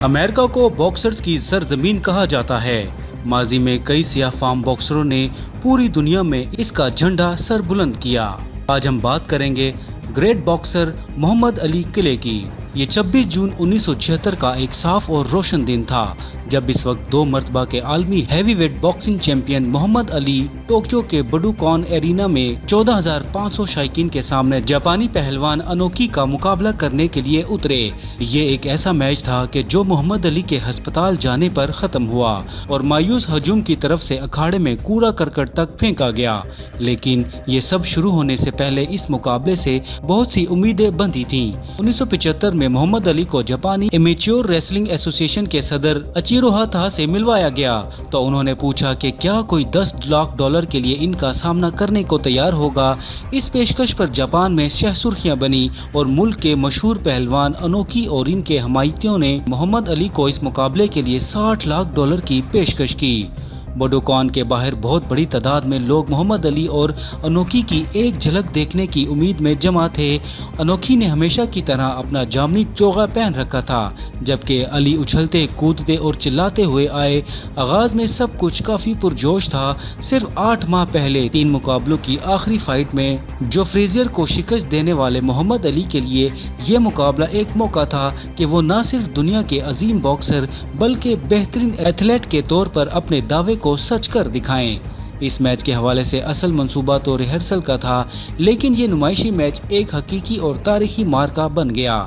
امریکہ کو باکسرز کی سرزمین کہا جاتا ہے۔ ماضی میں کئی سیاہ فام باکسروں نے پوری دنیا میں اس کا جھنڈا سر بلند کیا۔ آج ہم بات کریں گے گریٹ باکسر محمد علی کلے کی۔ یہ 26 جون 1976 کا ایک صاف اور روشن دن تھا جب اس وقت 2 مرتبہ کے عالمی ہیوی ویٹ باکسنگ چیمپئن محمد علی ٹوکیو کے بوڈوکان ایرینا میں 14,500 شائقین کے سامنے جاپانی پہلوان انوکی کا مقابلہ کرنے کے لیے اترے۔ یہ ایک ایسا میچ تھا کہ جو محمد علی کے ہسپتال جانے پر ختم ہوا اور مایوس ہجوم کی طرف سے اکھاڑے میں کوڑا کرکٹ تک پھینکا گیا، لیکن یہ سب شروع ہونے سے پہلے اس مقابلے سے بہت سی امیدیں بندھی تھیں۔ 1975 میں محمد علی کو جاپانی امیچور ریسلنگ ایسوسی ایشن کے صدر اچیرو ہاتا سے ملوایا گیا تو انہوں نے پوچھا کہ کیا کوئی $10 لاکھ کے لیے ان کا سامنا کرنے کو تیار ہوگا۔ اس پیشکش پر جاپان میں شہ سرخیاں بنی اور ملک کے مشہور پہلوان انوکی اور ان کے حمایتیوں نے محمد علی کو اس مقابلے کے لیے $60 لاکھ کی پیشکش کی۔ بوڈوکان کے باہر بہت بڑی تعداد میں لوگ محمد علی اور انوکی کی ایک جھلک دیکھنے کی امید میں جمع تھے۔ انوکی نے ہمیشہ کی طرح اپنا جامنی چوغا پہن رکھا تھا جبکہ علی اچھلتے کودتے اور چلاتے ہوئے آئے۔ آغاز میں سب کچھ کافی پرجوش تھا۔ صرف 8 ماہ پہلے 3 مقابلوں کی آخری فائٹ میں جو فریزر کو شکست دینے والے محمد علی کے لیے یہ مقابلہ ایک موقع تھا کہ وہ نہ صرف دنیا کے عظیم باکسر بلکہ بہترین ایتھلیٹ کے طور پر اپنے دعوے کو سچ کر دکھائیں۔ اس میچ کے حوالے سے اصل منصوبہ تو ریہرسل کا تھا، لیکن یہ نمائشی میچ ایک حقیقی اور تاریخی معرکہ بن گیا۔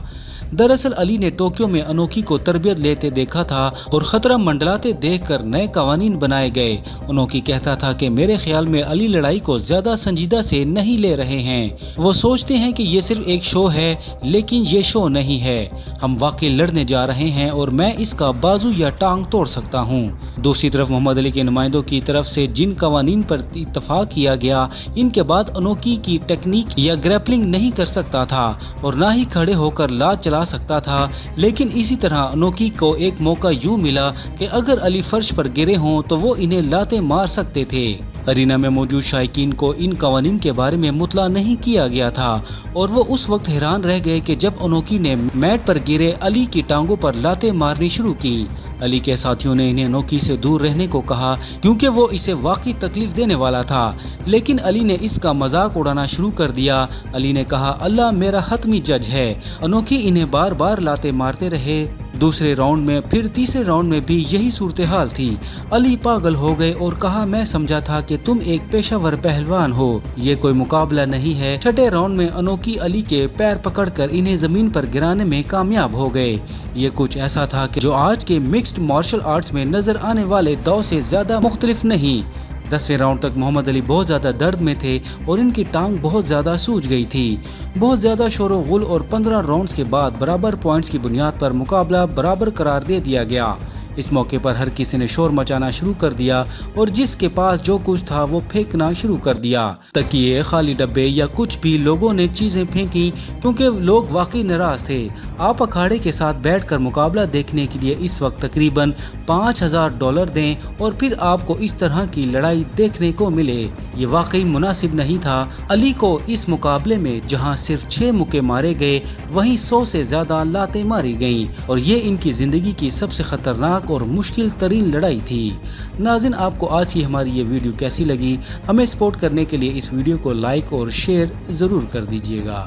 دراصل علی نے ٹوکیو میں انوکی کو تربیت لیتے دیکھا تھا اور خطرہ منڈلاتے دیکھ کر نئے قوانین بنائے گئے۔ انوکی کہتا تھا کہ میرے خیال میں علی لڑائی کو زیادہ سنجیدہ سے نہیں لے رہے ہیں۔ وہ سوچتے ہیں کہ یہ صرف ایک شو ہے، لیکن یہ شو نہیں ہے۔ ہم واقعی لڑنے جا رہے ہیں اور میں اس کا بازو یا ٹانگ توڑ سکتا ہوں۔ دوسری طرف محمد علی کے نمائندوں کی طرف سے جن قوانین پر اتفاق کیا گیا، ان کے بعد انوکی کی ٹیکنیک یا گریپلنگ نہیں کر سکتا تھا اور نہ ہی کھڑے ہو کر لات چلا سکتا تھا، لیکن اسی طرح انوکی کو ایک موقع یوں ملا کہ اگر علی فرش پر گرے ہوں تو وہ انہیں لاتیں مار سکتے تھے۔ ارینا میں موجود شائقین کو ان قوانین کے بارے میں مطلع نہیں کیا گیا تھا اور وہ اس وقت حیران رہ گئے کہ جب انوکی نے میٹ پر گرے علی کی ٹانگوں پر لاتیں مارنی شروع کی۔ علی کے ساتھیوں نے انہیں انوکی سے دور رہنے کو کہا کیونکہ وہ اسے واقعی تکلیف دینے والا تھا، لیکن علی نے اس کا مذاق اڑانا شروع کر دیا۔ علی نے کہا، اللہ میرا حتمی جج ہے۔ انوکی انہیں بار بار لاتیں مارتے رہے۔ دوسرے راؤنڈ میں پھر تیسرے راؤنڈ میں بھی یہی صورتحال تھی۔ علی پاگل ہو گئے اور کہا، میں سمجھا تھا کہ تم ایک پیشہ ور پہلوان ہو، یہ کوئی مقابلہ نہیں ہے۔ چھٹے راؤنڈ میں انوکی علی کے پیر پکڑ کر انہیں زمین پر گرانے میں کامیاب ہو گئے۔ یہ کچھ ایسا تھا کہ جو آج کے مکسڈ مارشل آرٹس میں نظر آنے والے داؤ سے زیادہ مختلف نہیں۔ 10ویں راؤنڈ تک محمد علی بہت زیادہ درد میں تھے اور ان کی ٹانگ بہت زیادہ سوج گئی تھی۔ بہت زیادہ شور و غل اور 15 راؤنڈز کے بعد برابر پوائنٹس کی بنیاد پر مقابلہ برابر قرار دے دیا گیا۔ اس موقع پر ہر کسی نے شور مچانا شروع کر دیا اور جس کے پاس جو کچھ تھا وہ پھینکنا شروع کر دیا۔ تکیے، خالی ڈبے یا کچھ بھی، لوگوں نے چیزیں پھینکی کیونکہ لوگ واقعی ناراض تھے۔ آپ اکھاڑے کے ساتھ بیٹھ کر مقابلہ دیکھنے کے لیے اس وقت تقریباً $5,000 دیں اور پھر آپ کو اس طرح کی لڑائی دیکھنے کو ملے، یہ واقعی مناسب نہیں تھا۔ علی کو اس مقابلے میں جہاں صرف 6 مکے مارے گئے وہیں 100 سے زیادہ لاتیں ماری گئیں اور یہ ان کی زندگی کی سب سے خطرناک اور مشکل ترین لڑائی تھی۔ ناظرین، آپ کو آج کی ہماری یہ ویڈیو کیسی لگی؟ ہمیں سپورٹ کرنے کے لیے اس ویڈیو کو لائک اور شیئر ضرور کر دیجیے گا۔